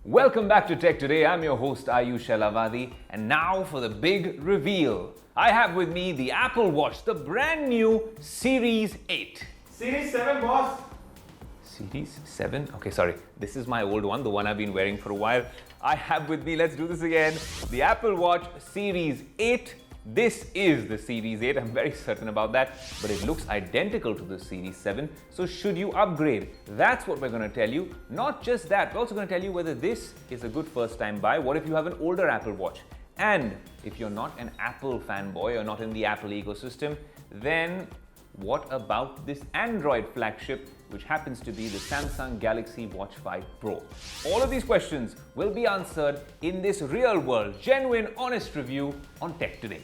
Welcome back to Tech Today. I'm your host Aayush Ailawadi, and now for the big reveal. I have with me the Apple Watch, the brand new Series 8. Series 7, boss. Series 7? Okay, sorry. This is my old one, the one I've been wearing for a while. I have with me, let's do this again, the Apple Watch Series 8. This is the Series 8, I'm very certain about that, but it looks identical to the Series 7, so should you upgrade? That's what we're going to tell you. Not just that, we're also going to tell you whether this is a good first-time buy. What if you have an older Apple Watch? And if you're not an Apple fanboy or not in the Apple ecosystem, then what about this Android flagship, which happens to be the Samsung Galaxy Watch 5 Pro? All of these questions will be answered in this real-world, genuine, honest review on Tech Today.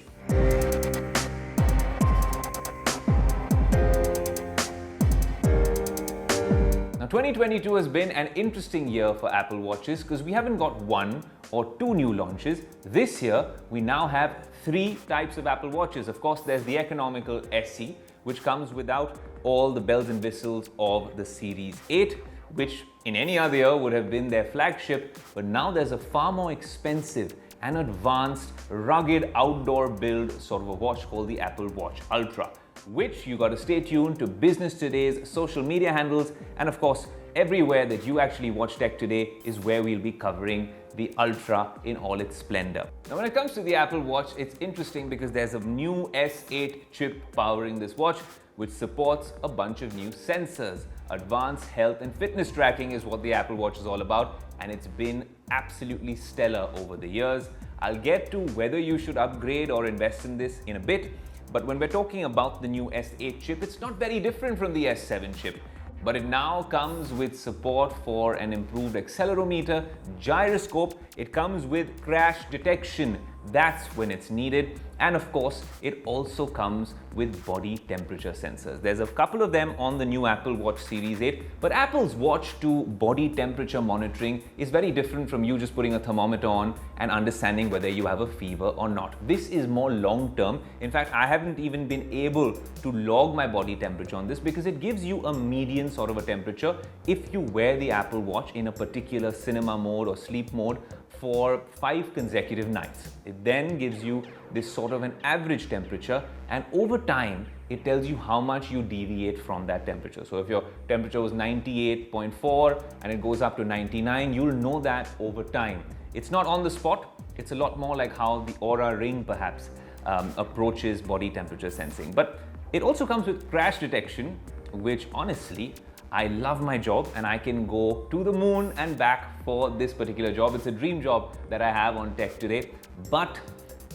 Now, 2022 has been an interesting year for Apple Watches because we haven't got one or two new launches. This year, we now have three types of Apple Watches. Of course, there's the economical SE, which comes without all the bells and whistles of the Series 8, which in any other year would have been their flagship. But now there's a far more expensive and advanced, rugged outdoor build sort of a watch called the Apple Watch Ultra, which you got to stay tuned to Business Today's social media handles, and of course, everywhere that you actually watch Tech Today is where we'll be covering the Ultra in all its splendor. Now, when it comes to the Apple Watch, it's interesting because there's a new S8 chip powering this watch, which supports a bunch of new sensors. Advanced health and fitness tracking is what the Apple Watch is all about, and it's been absolutely stellar over the years. I'll get to whether you should upgrade or invest in this in a bit, but when we're talking about the new S8 chip, it's not very different from the S7 chip. But it now comes with support for an improved accelerometer, gyroscope. It comes with crash detection. That's when it's needed. And of course, it also comes with body temperature sensors. There's a couple of them on the new Apple Watch Series 8, but Apple's watch to body temperature monitoring is very different from you just putting a thermometer on and understanding whether you have a fever or not. This is more long-term. In fact, I haven't even been able to log my body temperature on this because it gives you a median sort of a temperature if you wear the Apple Watch in a particular cinema mode or sleep mode for 5 consecutive nights. It then gives you this sort of an average temperature, and over time, it tells you how much you deviate from that temperature. So if your temperature was 98.4 and it goes up to 99, you'll know that over time. It's not on the spot. It's a lot more like how the Aura Ring perhaps approaches body temperature sensing. But it also comes with crash detection, which honestly, I love my job and I can go to the moon and back for this particular job. It's a dream job that I have on Tech Today. But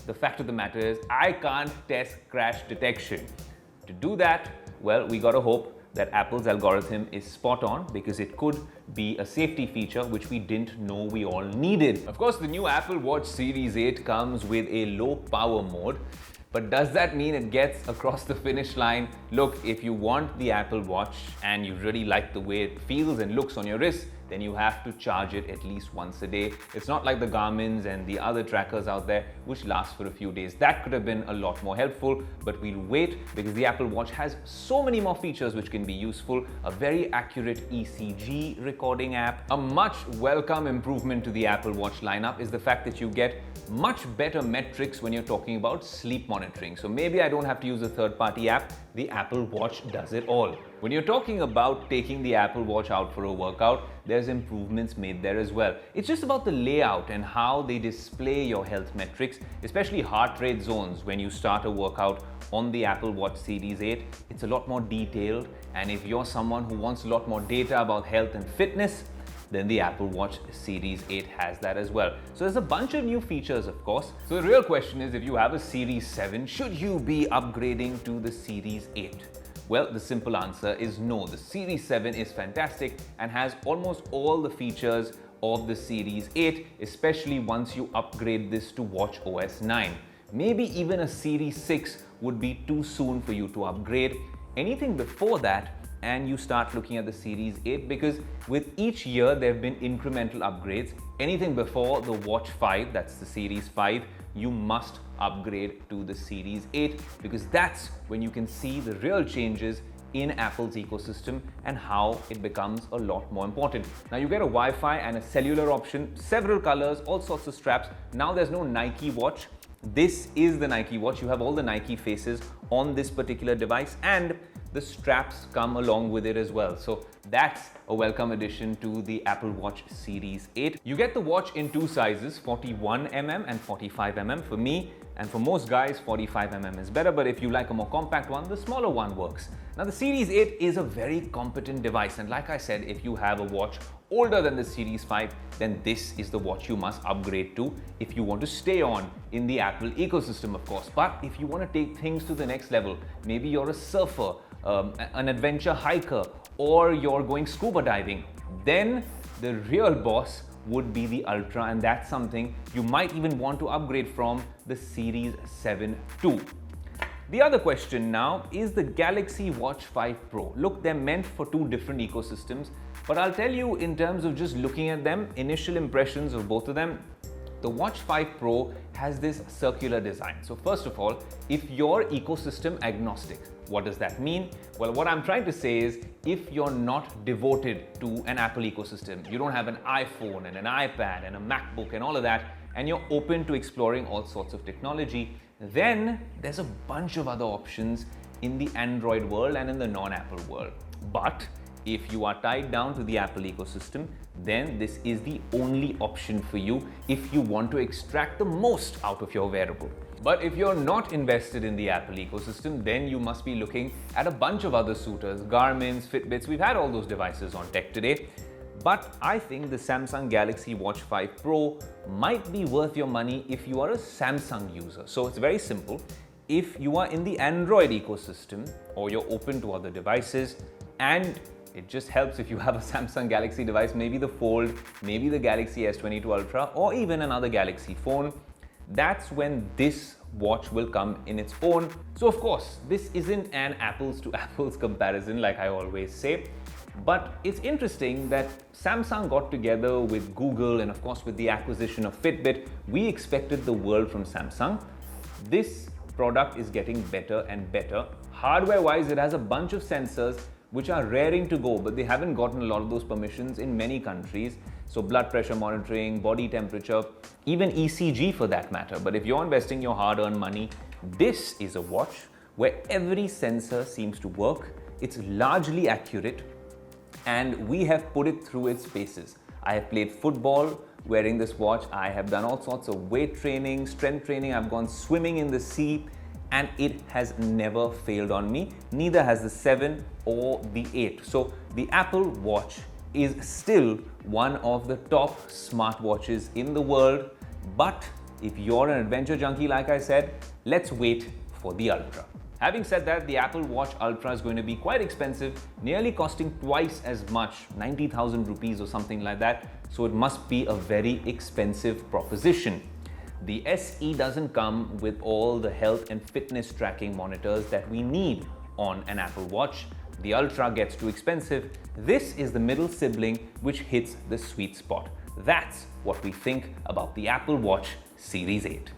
the fact of the matter is I can't test crash detection. To do that, well, we gotta hope that Apple's algorithm is spot on because it could be a safety feature which we didn't know we all needed. Of course, the new Apple Watch Series 8 comes with a low power mode. But does that mean it gets across the finish line? Look, if you want the Apple Watch and you really like the way it feels and looks on your wrist, then you have to charge it at least once a day. It's not like the Garmin's and the other trackers out there which last for a few days. That could have been a lot more helpful, but we'll wait because the Apple Watch has so many more features which can be useful. A very accurate ECG recording app. A much welcome improvement to the Apple Watch lineup is the fact that you get much better metrics when you're talking about sleep monitoring. So maybe I don't have to use a third-party app. The Apple Watch does it all. When you're talking about taking the Apple Watch out for a workout, there's improvements made there as well. It's just about the layout and how they display your health metrics, especially heart rate zones when you start a workout on the Apple Watch Series 8. It's a lot more detailed, and if you're someone who wants a lot more data about health and fitness, then the Apple Watch Series 8 has that as well. So there's a bunch of new features, of course. So the real question is, if you have a Series 7, should you be upgrading to the Series 8? Well, the simple answer is no. The Series 7 is fantastic and has almost all the features of the Series 8, especially once you upgrade this to watchOS 9. Maybe even a Series 6 would be too soon for you to upgrade. Anything before that, and you start looking at the Series 8, because with each year there have been incremental upgrades. Anything before the Watch 5, that's the Series 5, you must upgrade to the Series 8 because that's when you can see the real changes in Apple's ecosystem and how it becomes a lot more important. Now you get a Wi-Fi and a cellular option, several colors, all sorts of straps. Now there's no Nike watch. This is the Nike watch. You have all the Nike faces on this particular device, and the straps come along with it as well. So that's a welcome addition to the Apple Watch Series 8. You get the watch in two sizes, 41mm and 45mm. For me and for most guys, 45mm is better, but if you like a more compact one, the smaller one works. Now the Series 8 is a very competent device, and like I said, if you have a watch older than the Series 5, then this is the watch you must upgrade to if you want to stay on in the Apple ecosystem, of course. But if you want to take things to the next level, maybe you're a surfer, an adventure hiker, or you're going scuba diving, then the real boss would be the Ultra, and that's something you might even want to upgrade from the Series 7 II. The other question now is the Galaxy Watch 5 Pro. Look, they're meant for two different ecosystems, but I'll tell you in terms of just looking at them, initial impressions of both of them, the Watch 5 Pro has this circular design. So first of all, if you're ecosystem agnostic, what does that mean? Well, what I'm trying to say is if you're not devoted to an Apple ecosystem, you don't have an iPhone and an iPad and a MacBook and all of that, and you're open to exploring all sorts of technology, then there's a bunch of other options in the Android world and in the non-Apple world. But if you are tied down to the Apple ecosystem, then this is the only option for you if you want to extract the most out of your wearable. But if you're not invested in the Apple ecosystem, then you must be looking at a bunch of other suitors, Garmin's, Fitbits. We've had all those devices on Tech Today. But I think the Samsung Galaxy Watch 5 Pro might be worth your money if you are a Samsung user. So it's very simple. If you are in the Android ecosystem or you're open to other devices, and it just helps if you have a Samsung Galaxy device, maybe the Fold, maybe the Galaxy S22 Ultra, or even another Galaxy phone, that's when this watch will come in its own. So of course, this isn't an apples to apples comparison like I always say, but it's interesting that Samsung got together with Google and of course with the acquisition of Fitbit. We expected the world from Samsung. This product is getting better and better. Hardware-wise, it has a bunch of sensors which are raring to go, but they haven't gotten a lot of those permissions in many countries. So blood pressure monitoring, body temperature, even ECG for that matter. But if you're investing your hard-earned money, this is a watch where every sensor seems to work. It's largely accurate, and we have put it through its paces. I have played football wearing this watch. I have done all sorts of weight training, strength training. I've gone swimming in the sea, and it has never failed on me. Neither has the 7 or the 8. So the Apple Watch is still one of the top smartwatches in the world. But if you're an adventure junkie, like I said, let's wait for the Ultra. Having said that, the Apple Watch Ultra is going to be quite expensive, nearly costing twice as much, 90,000 rupees or something like that. So it must be a very expensive proposition. The SE doesn't come with all the health and fitness tracking monitors that we need on an Apple Watch. The Ultra gets too expensive. This is the middle sibling which hits the sweet spot. That's what we think about the Apple Watch Series 8.